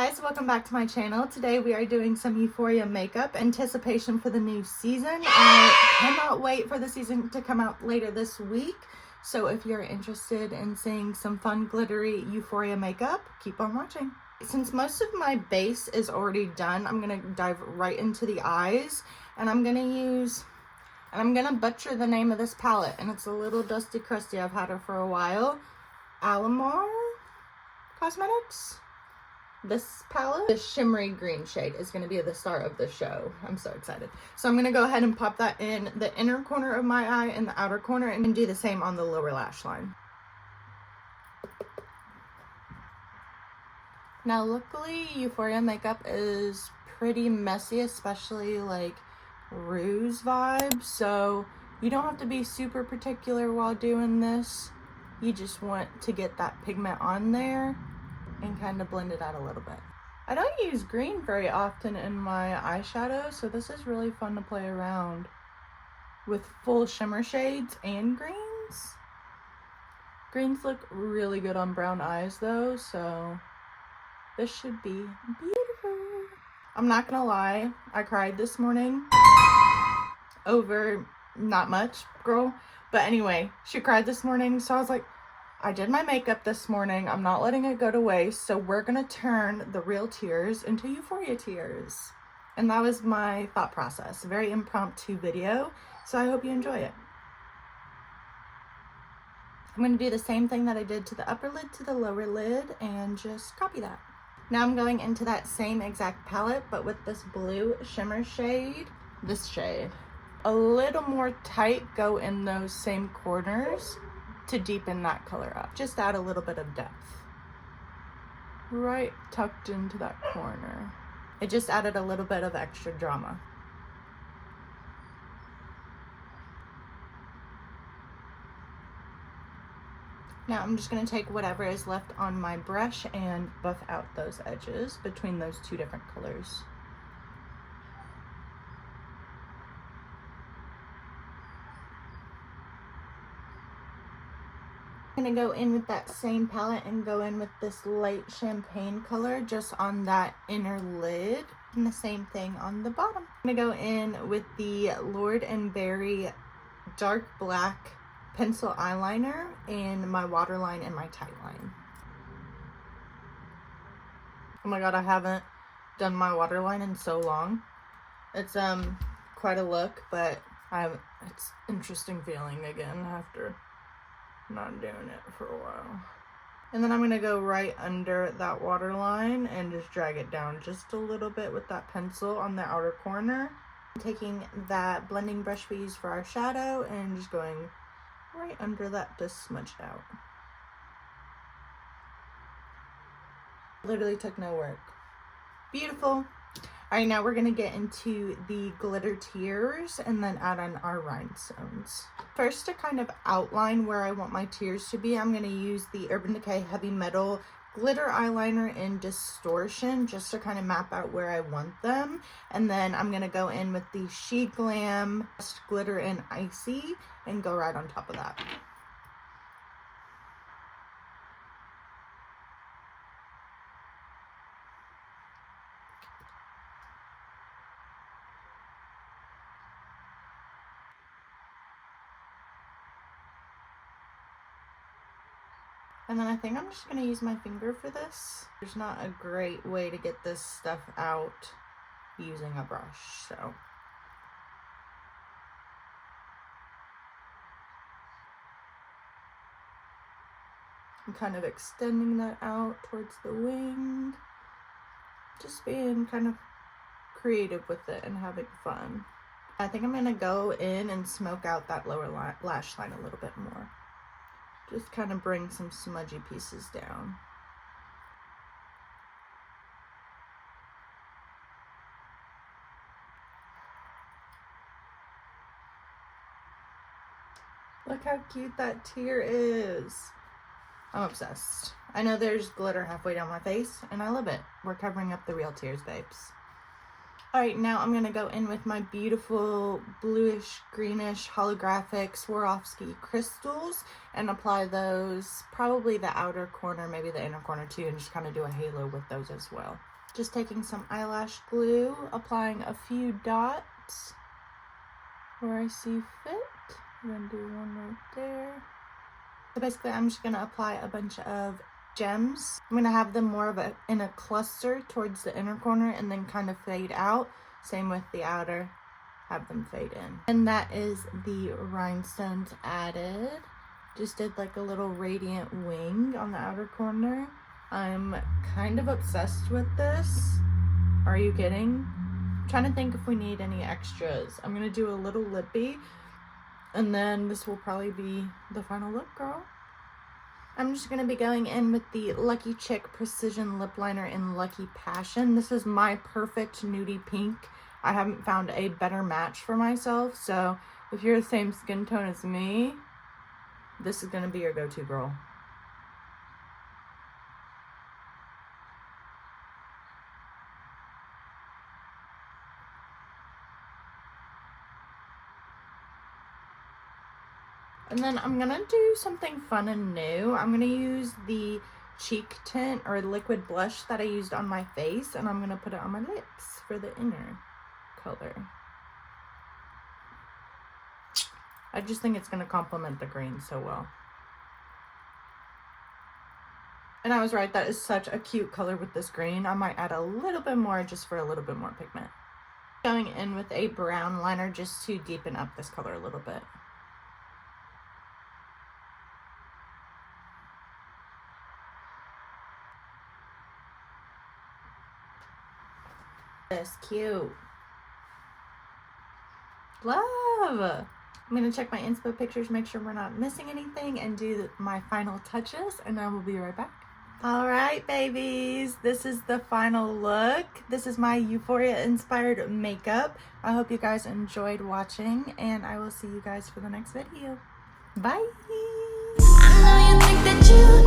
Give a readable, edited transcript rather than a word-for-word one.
guys, welcome back to my channel. Today we are doing some Euphoria makeup, anticipation for the new season. I cannot wait for the season to come out later this week. So if you're interested in seeing some fun glittery Euphoria makeup, keep on watching. Since most of my base is already done, I'm going to dive right into the eyes, and I'm going to butcher the name of this palette, and it's a little dusty crusty. I've had her for a while. Alamar Cosmetics. This palette, the shimmery green shade, is going to be the star of the show. I'm so excited. So I'm going to go ahead and pop that in the inner corner of my eye and the outer corner, and do the same on the lower lash line. Now luckily Euphoria makeup is pretty messy, especially like ruse vibes, so you don't have to be super particular while doing this. You just want to get that pigment on there and kind of blend it out a little bit. I don't use green very often in my eyeshadow, so this is really fun to play around with full shimmer shades and greens. Greens look really good on brown eyes though, so this should be beautiful. I'm not gonna lie, I cried this morning over not much, girl. But anyway, she cried this morning, so I was like, I did my makeup this morning. I'm not letting it go to waste, so we're gonna turn the real tears into Euphoria tears. And that was my thought process. A very impromptu video, so I hope you enjoy it. I'm gonna do the same thing that I did to the upper lid to the lower lid and just copy that. Now I'm going into that same exact palette, but with this blue shimmer shade, this shade. A little more tight, go in those same corners to deepen that color up. Just add a little bit of depth. Right tucked into that corner. It just added a little bit of extra drama. Now I'm just going to take whatever is left on my brush and buff out those edges between those two different colors. I'm going to go in with that same palette and go in with this light champagne color just on that inner lid, and the same thing on the bottom. I'm going to go in with the Lord & Berry dark black pencil eyeliner in my waterline and my tight line. Oh my god, I haven't done my waterline in so long. It's quite a look, but it's interesting feeling again after not doing it for a while. And then I'm going to go right under that waterline and just drag it down just a little bit with that pencil on the outer corner. I'm taking that blending brush we use for our shadow and just going right under that to smudge it out. Literally took no work. Beautiful. Alright, now we're going to get into the glitter tears and then add on our rhinestones. First, to kind of outline where I want my tears to be, I'm going to use the Urban Decay Heavy Metal glitter eyeliner in Distortion just to kind of map out where I want them. And then I'm going to go in with the She Glam glitter in Icy and go right on top of that. And then I think I'm just going to use my finger for this. There's not a great way to get this stuff out using a brush, so. I'm kind of extending that out towards the wing. Just being kind of creative with it and having fun. I think I'm going to go in and smoke out that lower lash line a little bit more. Just kind of bring some smudgy pieces down. Look how cute that tear is. I'm obsessed. I know there's glitter halfway down my face, and I love it. We're covering up the real tears, babes. Alright, now I'm going to go in with my beautiful bluish greenish holographic Swarovski crystals and apply those, probably the outer corner, maybe the inner corner too, and just kind of do a halo with those as well. Just taking some eyelash glue, applying a few dots where I see fit. I'm going to do one right there. So basically I'm just going to apply a bunch of gems. I'm going to have them more of in a cluster towards the inner corner and then kind of fade out. Same with the outer, have them fade in. And that is the rhinestones added. Just did like a little radiant wing on the outer corner. I'm kind of obsessed with this. Are you kidding? I'm trying to think if we need any extras. I'm going to do a little lippy and then this will probably be the final look, girl. I'm just going to be going in with the Lucky Chick Precision Lip Liner in Lucky Passion. This is my perfect nudie pink. I haven't found a better match for myself, so if you're the same skin tone as me, this is going to be your go-to, girl. And then I'm going to do something fun and new. I'm going to use the cheek tint or liquid blush that I used on my face, and I'm going to put it on my lips for the inner color. I just think it's going to complement the green so well. And I was right, that is such a cute color with this green. I might add a little bit more just for a little bit more pigment. Going in with a brown liner just to deepen up this color a little bit. That's cute. Love. I'm going to check my inspo pictures, make sure we're not missing anything, and do my final touches, and I will be right back. Alright, babies. This is the final look. This is my Euphoria inspired makeup. I hope you guys enjoyed watching, and I will see you guys for the next video. Bye. I know you think that you